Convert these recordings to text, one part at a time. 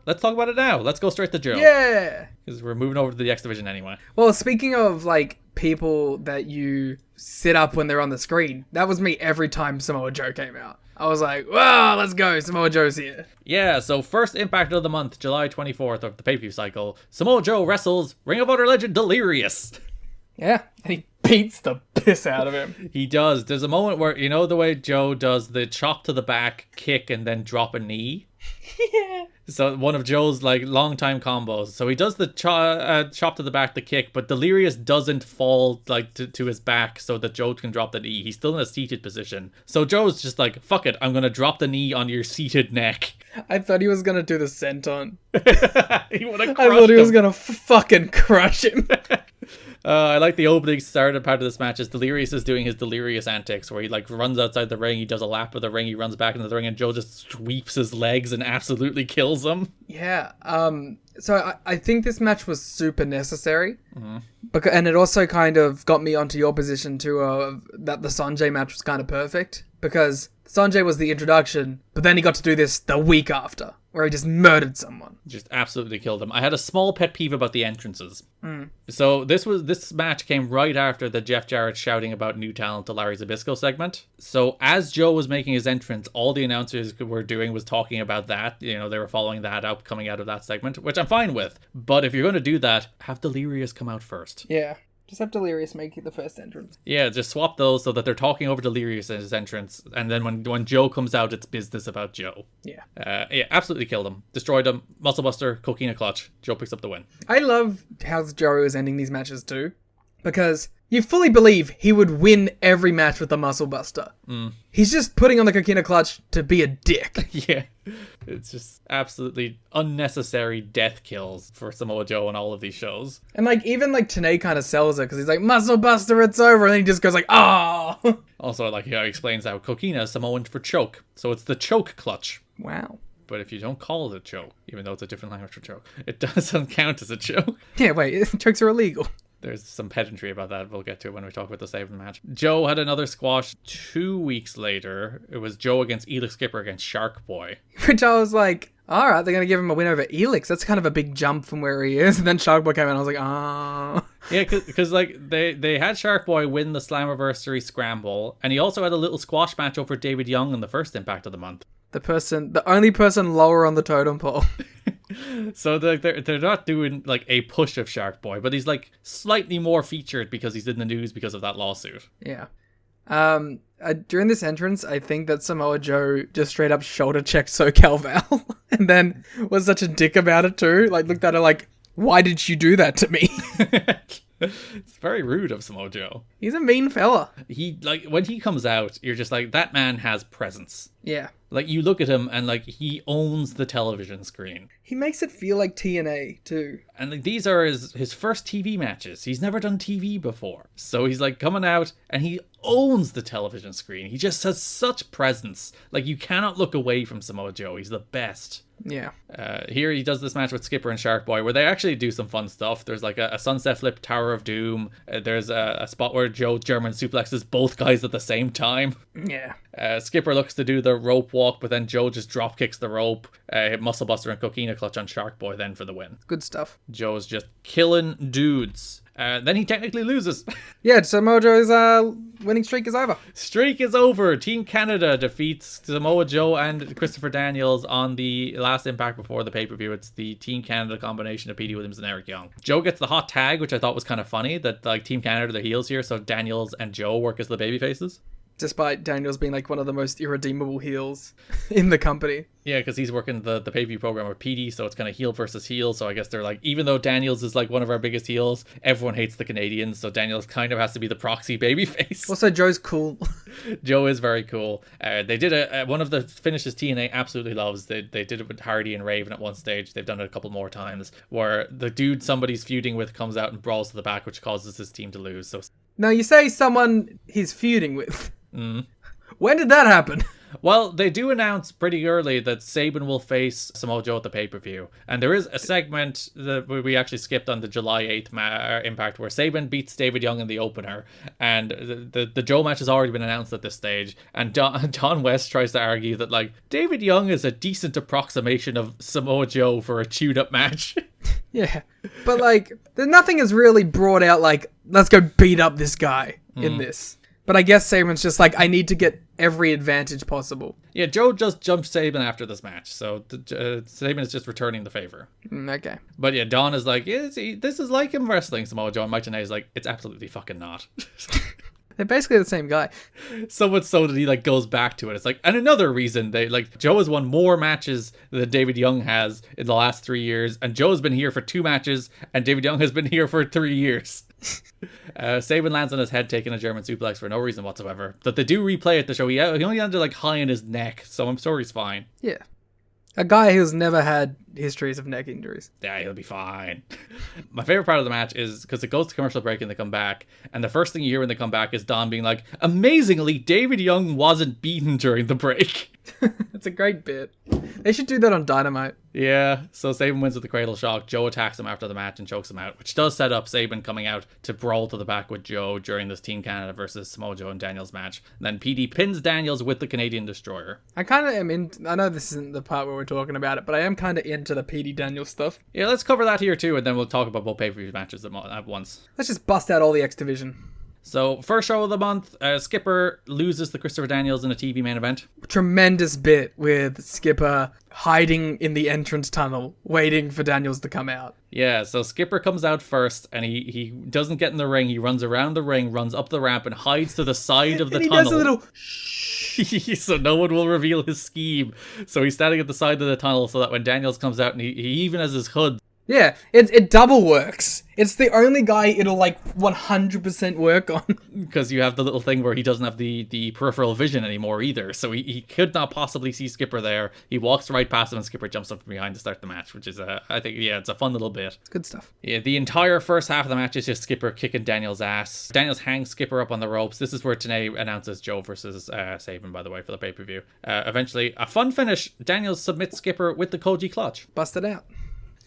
let's talk about it now. Let's go straight to Joe. Yeah! Because we're moving over to the X Division anyway. Well, speaking of, like, people that you sit up when they're on the screen, that was me every time Samoa Joe came out. I was like, wow, let's go, Samoa Joe's here. Yeah, so first Impact of the month, July 24th of the pay-per-view cycle, Samoa Joe wrestles Ring of Honor legend Delirious. Yeah, and he beats the piss out of him. He does. There's a moment where, you know the way Joe does the chop to the back, kick, and then drop a knee? Yeah. So one of Joe's like long-time combos. So he does the chop to the back, the kick, but Delirious doesn't fall like to his back so that Joe can drop the knee. He's still in a seated position. So Joe's just like, fuck it, I'm gonna drop the knee on your seated neck. I thought he was gonna do the senton. He would have crushed I thought he was him. gonna fucking crush him. I like the opening started part of this match is Delirious is doing his Delirious antics where he like runs outside the ring, he does a lap of the ring, he runs back into the ring, and Joe just sweeps his legs and absolutely kills him. Yeah. So I think this match was super necessary. Mm-hmm. And it also kind of got me onto your position too, that the Sanjay match was kind of perfect. Because Sanjay was the introduction, but then he got to do this the week after, where he just murdered someone. Just absolutely killed him. I had a small pet peeve about the entrances. So this match came right after the Jeff Jarrett shouting about new talent to Larry Zbyszko segment. So as Joe was making his entrance, all the announcers were doing was talking about that. You know, they were following that up, coming out of that segment, which I'm fine with. But if you're going to do that, have Delirious come out first. Yeah. Just have Delirious make the first entrance. Yeah, just swap those so that they're talking over Delirious in his entrance. And then when Joe comes out, it's business about Joe. Yeah. Yeah, absolutely killed him. Destroyed him. Muscle Buster, Coquina Clutch. Joe picks up the win. I love how Joe is ending these matches too. Because you fully believe he would win every match with the Muscle Buster. He's just putting on the Coquina Clutch to be a dick. Yeah. It's just absolutely unnecessary death kills for Samoa Joe on all of these shows. And like even like Tenay kind of sells it because he's like, Muscle Buster, it's over. And then he just goes like, oh. Also, like, he explains how Coquina is Samoan for choke. So it's the choke clutch. Wow. But if you don't call it a choke, even though it's a different language for choke, it doesn't count as a choke. Yeah, wait, chokes are illegal. There's some pedantry about that. We'll get to it when we talk about the Saban match. Joe had another squash 2 weeks later. It was Joe against Elix Skipper against Sharkboy. Which I was like, all right, they're going to give him a win over Elix. That's kind of a big jump from where he is. And then Sharkboy came in and I was like, oh. Yeah, because like they had Sharkboy win the Slammiversary Scramble. And he also had a little squash match over David Young in the first Impact of the month. The only person lower on the totem pole. So they're not doing like a push of Sharkboy, but he's like slightly more featured because he's in the news because of that lawsuit. Yeah. During this entrance, I think that Samoa Joe just straight up shoulder checked SoCal Val and then was such a dick about it too. Like looked at her like, why did you do that to me? It's very rude of Samoa Joe. He's a mean fella. He like when he comes out, you're just like, that man has presence. Yeah. Like you look at him and like he owns the television screen. He makes it feel like TNA too. And like these are his first TV matches. He's never done TV before. So he's like coming out and he owns the television screen. He just has such presence. Like you cannot look away from Samoa Joe. He's the best. Yeah. Here he does this match with Skipper and Sharkboy where they actually do some fun stuff. There's like a sunset flip Tower of Doom. There's a spot where Joe German suplexes both guys at the same time. Yeah. Skipper looks to do the rope walk, but then Joe just drop kicks the rope. Muscle Buster and Coquina Clutch on Sharkboy then for the win. Good stuff. Joe's just killing dudes. Then he technically loses. Yeah, Samoa Joe's winning streak is over. Streak is over. Team Canada defeats Samoa Joe and Christopher Daniels on the last Impact before the pay-per-view. It's the Team Canada combination of Petey Williams and Eric Young. Joe gets the hot tag, which I thought was kind of funny, that like Team Canada are the heels here, so Daniels and Joe work as the baby faces. Despite Daniels being like one of the most irredeemable heels in the company. Yeah, because he's working the pay-per-view program with Petey, so it's kind of heel versus heel. So I guess they're like, even though Daniels is like one of our biggest heels, everyone hates the Canadians, so Daniels kind of has to be the proxy babyface. Also, Joe's cool. Joe is very cool. They did one of the finishes TNA absolutely loves. They did it with Hardy and Raven at one stage. They've done it a couple more times, where the dude somebody's feuding with comes out and brawls to the back, which causes his team to lose. So now, you say someone he's feuding with. When did that happen? Well, they do announce pretty early that Saban will face Samoa Joe at the pay-per-view. And there is a segment that we actually skipped on the July 8th Impact where Saban beats David Young in the opener. And the Joe match has already been announced at this stage. And Don West tries to argue that, like, David Young is a decent approximation of Samoa Joe for a chewed-up match. Yeah. But, like, nothing is really brought out, like, let's go beat up this guy in this. But I guess Saban's just like, I need to get every advantage possible. Yeah, Joe just jumped Saban after this match, so Saban is just returning the favor. Okay. But yeah, Don is like, this is like him wrestling Samoa Joe, and Mike Tenay is like, it's absolutely fucking not. They're basically the same guy. So much so that he like goes back to it. It's like, and another reason they like Joe has won more matches than David Young has in the last 3 years, and Joe's been here for 2 matches, and David Young has been here for 3 years. Saban lands on his head, taking a German suplex for no reason whatsoever. That they do replay at the show. He only landed like high in his neck, so I'm sure he's fine. Yeah. A guy who's never had histories of neck injuries. Yeah, he'll be fine. My favorite part of the match is because it goes to commercial break and they come back, and the first thing you hear when they come back is Don being like, amazingly, David Young wasn't beaten during the break. It's a great bit. They should do that on Dynamite. Yeah, so Saban wins with the cradle shock. Joe attacks him after the match and chokes him out, which does set up Saban coming out to brawl to the back with Joe during this Team Canada versus Samoa Joe and Daniels match. And then Petey pins Daniels with the Canadian Destroyer. I kind of am in. I know this isn't the part where we're talking about it, but I am kind of into the Petey Daniels stuff. Yeah, let's cover that here too, and then we'll talk about both pay-per-view matches at once. Let's just bust out all the X Division. So, first show of the month, Skipper loses to Christopher Daniels in a TV main event. Tremendous bit with Skipper hiding in the entrance tunnel, waiting for Daniels to come out. Yeah, so Skipper comes out first, and he doesn't get in the ring. He runs around the ring, runs up the ramp, and hides to the side of the tunnel. He does a little shh, so no one will reveal his scheme. So he's standing at the side of the tunnel so that when Daniels comes out, and he even has his hood. Yeah, it double works. It's the only guy it'll like 100% work on. Because you have the little thing where he doesn't have the peripheral vision anymore either. So he could not possibly see Skipper there. He walks right past him and Skipper jumps up from behind to start the match, which is, I think, yeah, it's a fun little bit. It's good stuff. Yeah, the entire first half of the match is just Skipper kicking Daniels' ass. Daniels hangs Skipper up on the ropes. This is where Tenay announces Joe versus Saban, by the way, for the pay-per-view. Eventually, a fun finish. Daniels submits Skipper with the Koji clutch. Bust it out.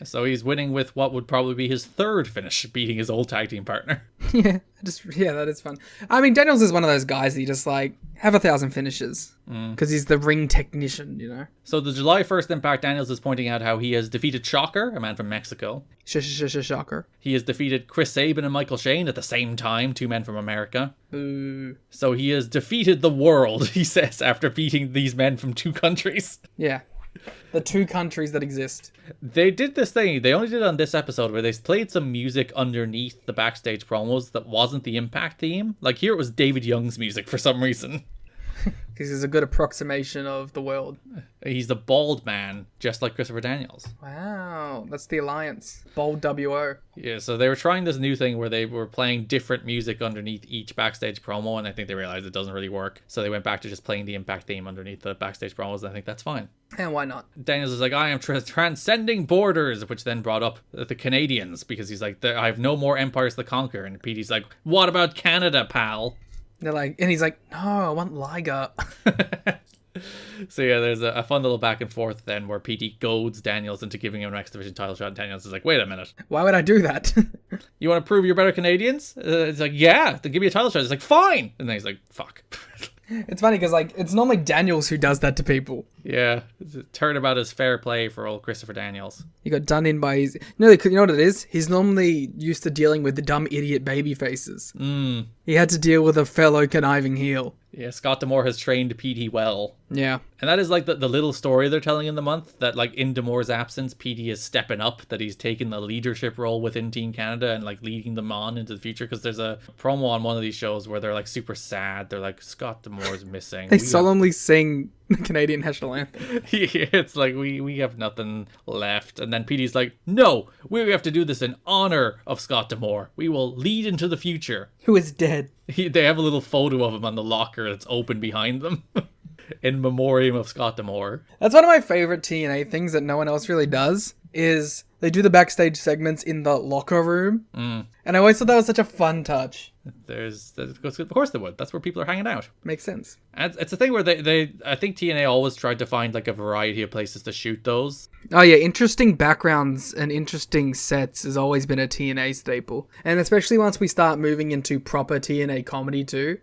So he's winning with what would probably be his third finish, beating his old tag team partner. Yeah, that is fun. I mean, Daniels is one of those guys that you just like have 1,000 finishes because he's the ring technician, you know. So the July 1st Impact, Daniels is pointing out how he has defeated Shocker, a man from Mexico. Shocker. He has defeated Chris Saban and Michael Shane at the same time, 2 men from America. Ooh. So he has defeated the world, he says, after beating these men from 2 countries. Yeah. The 2 countries that exist. They did this thing, they only did it on this episode, where they played some music underneath the backstage promos that wasn't the Impact theme. Like here it was David Young's music for some reason. Because he's a good approximation of the world. He's the bald man, just like Christopher Daniels. Wow, that's the alliance. Bold WO. Yeah, so they were trying this new thing where they were playing different music underneath each backstage promo, and I think they realized it doesn't really work. So they went back to just playing the Impact theme underneath the backstage promos, and I think that's fine. And why not? Daniels is like, I am transcending borders, which then brought up the Canadians, because he's like, I have no more empires to conquer. And Petey's like, what about Canada, pal? They're like, and he's like, no, I want Liger. So yeah, there's a fun little back and forth then where Petey goads Daniels into giving him an X Division title shot, and Daniels is like, wait a minute. Why would I do that? You want to prove you're better Canadians? It's like, yeah, then give me a title shot. It's like, fine. And then he's like, fuck. It's funny because like it's normally Daniels who does that to people. Yeah, it's a turnabout is fair play for old Christopher Daniels. He got done in by his... No, you know what it is? He's normally used to dealing with the dumb idiot baby faces. He had to deal with a fellow conniving heel. Yeah, Scott D'Amore has trained Petey well. Yeah. And that is like the little story they're telling in the month, that like in D'Amore's absence, Petey is stepping up, that he's taking the leadership role within Team Canada and like leading them on into the future. Because there's a promo on one of these shows where they're like super sad. They're like, Scott D'Amore's missing. They solemnly sing the Canadian national anthem. Yeah, it's like we have nothing left. And then Petey's like, no, we have to do this in honor of Scott D'Amore. We will lead into the future. Who is dead. They have a little photo of him on the locker that's open behind them. In memoriam of Scott D'Amore. That's one of my favorite TNA things that no one else really does, is they do the backstage segments in the locker room. And I always thought that was such a fun touch. Of course they would. That's where people are hanging out. Makes sense. And it's a thing where I think TNA always tried to find like a variety of places to shoot those. Oh yeah, interesting backgrounds and interesting sets has always been a TNA staple. And especially once we start moving into proper TNA comedy too,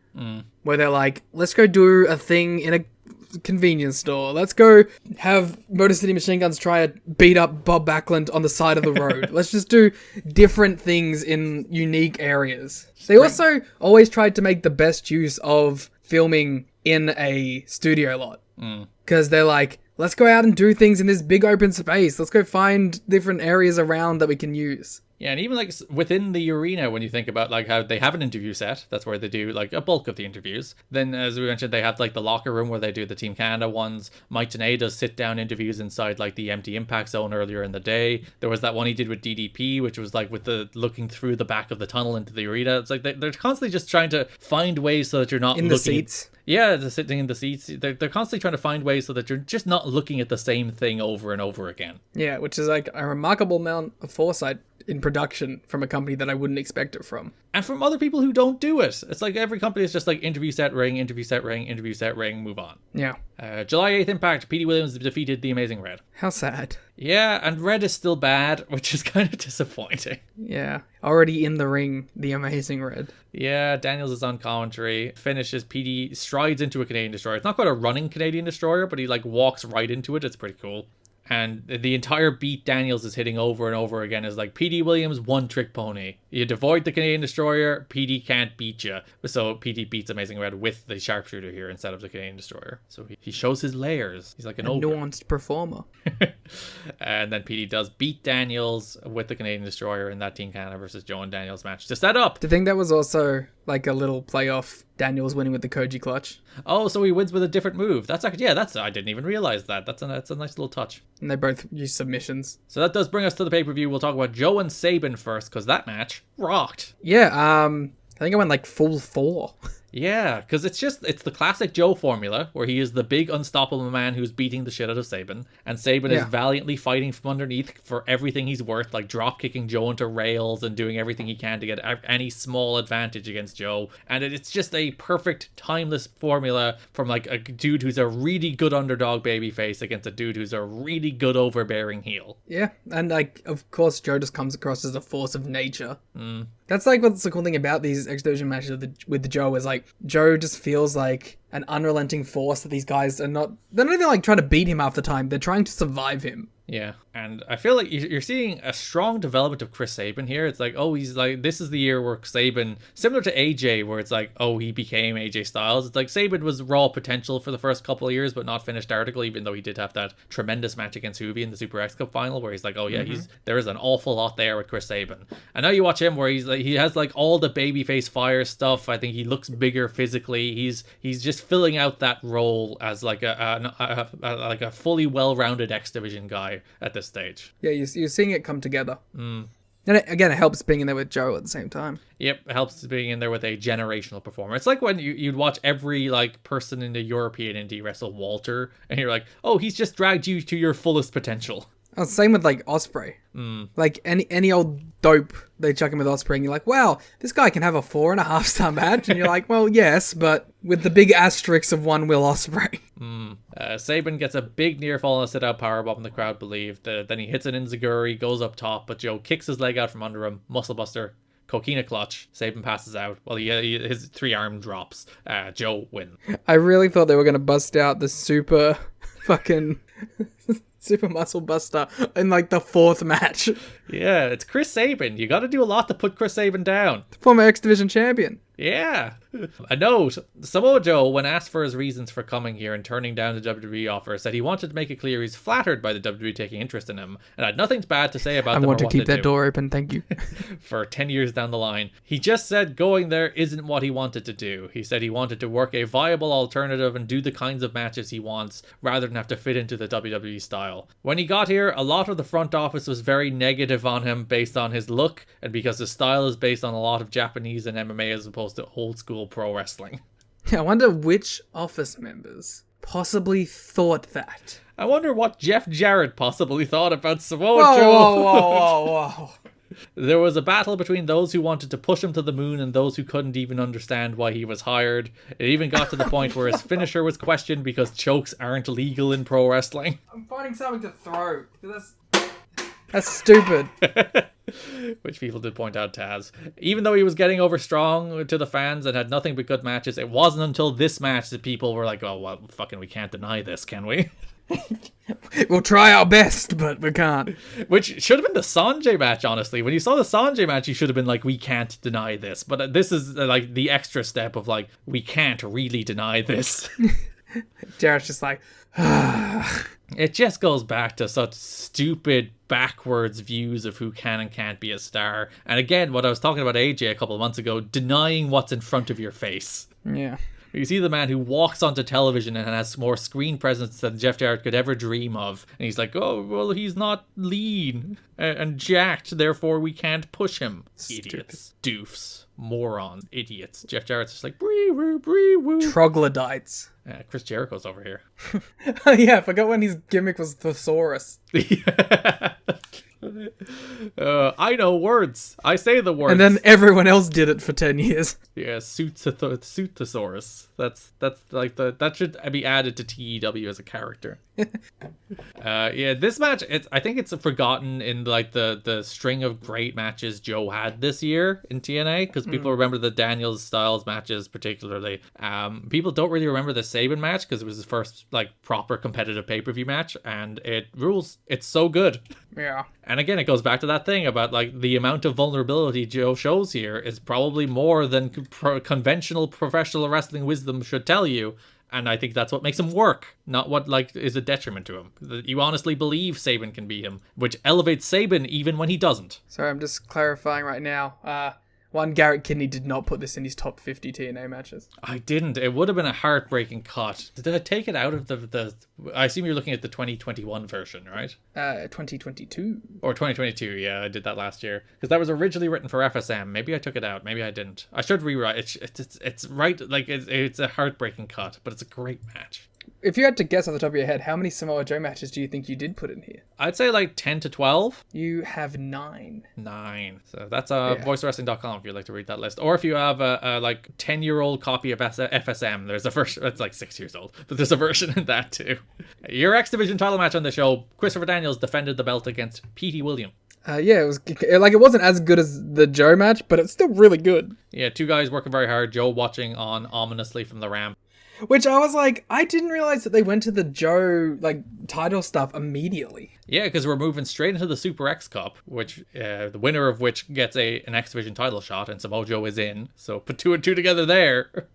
where they're like, let's go do a thing in a convenience store. Let's go have Motor City Machine Guns try to beat up Bob Backlund on the side of the road. Let's just do different things in unique areas. They also always tried to make the best use of filming in a studio lot. Because they're like, let's go out and do things in this big open space. Let's go find different areas around that we can use. Yeah, and even like within the arena, when you think about like how they have an interview set, that's where they do like a bulk of the interviews. Then, as we mentioned, they have like the locker room where they do the Team Canada ones. Mike Tenay does sit down interviews inside like the empty impact zone earlier in the day. There was that one he did with DDP, which was like with the looking through the back of the tunnel into the arena. It's like they're constantly just trying to find ways so that you're not in the seats. Yeah, they're sitting in the seats. They're constantly trying to find ways so that you're just not looking at the same thing over and over again. Yeah, which is like a remarkable amount of foresight in production from a company that I wouldn't expect it from. And from other people who don't do it. It's like every company is just like interview set ring, interview set ring, interview set ring, move on. Yeah. July 8th Impact, Petey Williams defeated the Amazing Red. How sad. Yeah, and Red is still bad, which is kind of disappointing. Yeah. Already in the ring, the Amazing Red. Yeah, Daniels is on commentary. Finishes, Petey strides into a Canadian Destroyer. It's not quite a running Canadian Destroyer, but he like walks right into it. It's pretty cool. And the entire beat Daniels is hitting over and over again is like, Petey Williams, one trick pony. You avoid the Canadian Destroyer, Petey can't beat you. So Petey beats Amazing Red with the sharpshooter here instead of the Canadian Destroyer. So he shows his layers. He's like an ogre. Nuanced performer. And then Petey does beat Daniels with the Canadian Destroyer in that Team Canada versus Joe and Daniels match to set up. Do you think that was also like a little playoff? Daniels winning with the Koji clutch. Oh, so he wins with a different move. That's actually, I didn't even realize that. That's a nice little touch. And they both use submissions. So that does bring us to the pay-per-view. We'll talk about Joe and Saban first, because that match rocked. Yeah, I think I went like full 4. Yeah, because it's the classic Joe formula, where he is the big unstoppable man who's beating the shit out of Saban, and Saban is valiantly fighting from underneath for everything he's worth, like drop kicking Joe into rails and doing everything he can to get any small advantage against Joe. And it's just a perfect, timeless formula from like a dude who's a really good underdog babyface against a dude who's a really good overbearing heel. Yeah, and like of course Joe just comes across as a force of nature. That's like what's the cool thing about these X Division matches with the Joe is like Joe just feels like an unrelenting force that these guys they're not even like trying to beat him half the time. They're trying to survive him. Yeah, and I feel like you're seeing a strong development of Chris Saban here. It's like, oh, he's like, this is the year where Saban, similar to AJ, where it's like, oh, he became AJ Styles. It's like Saban was raw potential for the first couple of years, but not finished article, even though he did have that tremendous match against Hoovy in the Super X Cup final, where he's like, oh yeah, there is an awful lot there with Chris Saban. And now you watch him where he's like, he has like all the babyface fire stuff. I think he looks bigger physically. He's just filling out that role as like a fully well-rounded X Division guy at this stage. Yeah, you're seeing it come together. And again, it helps being in there with Joe at the same time. Yep, it helps being in there with a generational performer. It's like when you'd watch every like person in the European indie wrestle Walter, and you're like, oh, he's just dragged you to your fullest potential. Oh, same with like Ospreay. Like any old dope they chuck him with Ospreay, and you're like, wow, this guy can have a 4.5-star match, and you're like, well, yes, but with the big asterisk of one Will Ospreay. Saban gets a big near fall and a sit-out powerbomb, and the crowd believed. Then he hits an enziguri, goes up top, but Joe kicks his leg out from under him, muscle buster, coquina clutch. Saban passes out. Well, his 3-arm drops. Joe wins. I really thought they were going to bust out the super fucking super muscle buster in like the 4th match. Yeah, it's Chris Saban. You got to do a lot to put Chris Saban down. The former X Division champion. Yeah. A note, Samoa Joe, when asked for his reasons for coming here and turning down the WWE offer, said he wanted to make it clear he's flattered by the WWE taking interest in him and had nothing bad to say about them. I want to keep that door open, thank you. For 10 years down the line. He just said going there isn't what he wanted to do. He said he wanted to work a viable alternative and do the kinds of matches he wants rather than have to fit into the WWE style. When he got here, a lot of the front office was very negative on him based on his look and because his style is based on a lot of Japanese and MMA as opposed to old school pro wrestling. I wonder which office members possibly thought that. I wonder what Jeff Jarrett possibly thought about Samoa Joe. Whoa. There was a battle between those who wanted to push him to the moon and those who couldn't even understand why he was hired. It even got to the point where his finisher was questioned because chokes aren't legal in pro wrestling. I'm finding something to throw. That's stupid. Which people did point out Taz. Even though he was getting over strong to the fans and had nothing but good matches, it wasn't until this match that people were like, oh, well, fucking we can't deny this, can we? We'll try our best, but we can't. Which should have been the Sanjay match, honestly. When you saw the Sanjay match, you should have been like, we can't deny this. But this is like the extra step of like, we can't really deny this. Jarrett's just like, it just goes back to such stupid backwards views of who can and can't be a star. And again, what I was talking about AJ a couple of months ago, denying what's in front of your face. Yeah. You see the man who walks onto television and has more screen presence than Jeff Jarrett could ever dream of. And he's like, oh, well, he's not lean and jacked, therefore we can't push him. Stupid. Idiots. Doofs. Morons. Idiots. Jeff Jarrett's just like, bree woo, bree woo. Troglodytes. Chris Jericho's over here. Oh yeah, I forgot when his gimmick was Thesaurus. I know words. I say the words. And then everyone else did it for 10 years. Yeah, suit thesaurus. That's like that should be added to TEW as a character. Yeah, this match, I think it's forgotten in like the string of great matches Joe had this year in TNA, because people remember the Daniels Styles matches particularly. People don't really remember the Saban match because it was his first like proper competitive pay-per-view match, and it rules. It's so good. Yeah. And again, it goes back to that thing about like the amount of vulnerability Joe shows here is probably more than conventional professional wrestling wisdom should tell you. And I think that's what makes him work, not what like is a detriment to him. You honestly believe Saban can beat him, which elevates Saban even when he doesn't. Sorry, I'm just clarifying right now. One, Garrett Kidney did not put this in his top 50 TNA matches. I didn't. It would have been a heartbreaking cut. Did I take it out of the I assume you're looking at the 2021 version, right? 2022. Or 2022, yeah, I did that last year. Because that was originally written for FSM. Maybe I took it out. Maybe I didn't. I should rewrite it. It's right, like, it's a heartbreaking cut, but it's a great match. If you had to guess off the top of your head, how many Samoa Joe matches do you think you did put in here? I'd say like 10 to 12. You have 9. 9. So that's voicewrestling.com if you'd like to read that list. Or if you have a like 10-year-old copy of FSM, there's a version, it's like 6 years old, but there's a version in that too. Your X Division title match on the show, Christopher Daniels defended the belt against Petey William. Yeah, it was like it wasn't as good as the Joe match, but it's still really good. Yeah, two guys working very hard, Joe watching on ominously from the ramp. Which I was like, I didn't realize that they went to the Joe like title stuff immediately. Yeah, because we're moving straight into the Super X Cup, which the winner of which gets an X Division title shot, and Samoa Joe is in. So put 2 and 2 together there.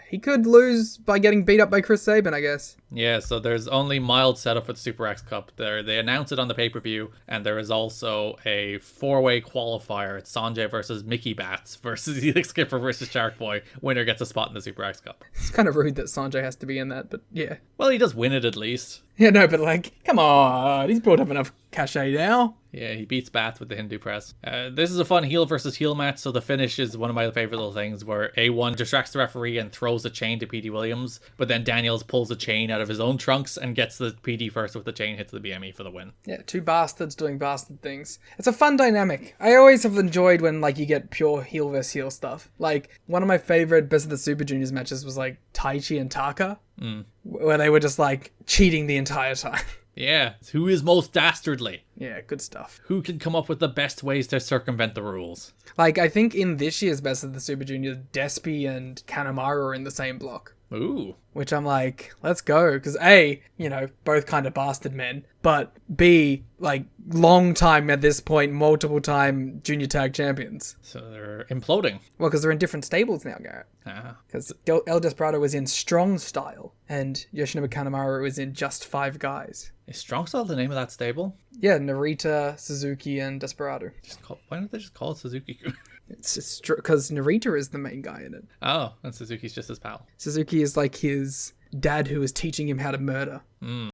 He could lose by getting beat up by Chris Saban, I guess. Yeah, so there's only mild setup for the Super X Cup. They announce it on the pay-per-view, and there is also a 4-way qualifier. It's Sanjay versus Mickey Bats versus Elix Skipper versus Sharkboy. Winner gets a spot in the Super X Cup. It's kind of rude that Sanjay has to be in that, but yeah. Well, he does win it at least. Yeah, no, but like, come on. He's built up enough cachet now. Yeah, he beats Bats with the Hindu press. This is a fun heel versus heel match, so the finish is one of my favorite little things where A1 distracts the referee and throws a chain to Petey Williams, but then Daniels pulls a chain out of his own trunks and gets the PD first with the chain, hits the BME for the win. Yeah, 2 bastards doing bastard things. It's a fun dynamic. I always have enjoyed when like you get pure heel versus heel stuff. Like, one of my favorite Best of the Super Juniors matches was like Taichi and Taka, where they were just like cheating the entire time. Yeah, who is most dastardly? Yeah, good stuff. Who can come up with the best ways to circumvent the rules? Like, I think in this year's Best of the Super Juniors, Despy and Kanemaru are in the same block. Ooh. Which I'm like, let's go. Because A, you know, both kind of bastard men. But B, like, long time at this point, multiple time junior tag champions. So they're imploding. Well, because they're in different stables now, Garrett. Because El Desperado was in Strong Style, and Yoshinobu Kanemaru was in Just 5 Guys. Is Strong Style the name of that stable? Yeah, Narita, Suzuki, and Desperado. Why don't they just call it Suzuki? It's because Narita is the main guy in it. Oh, and Suzuki's just his pal. Suzuki is like his dad who is teaching him how to murder.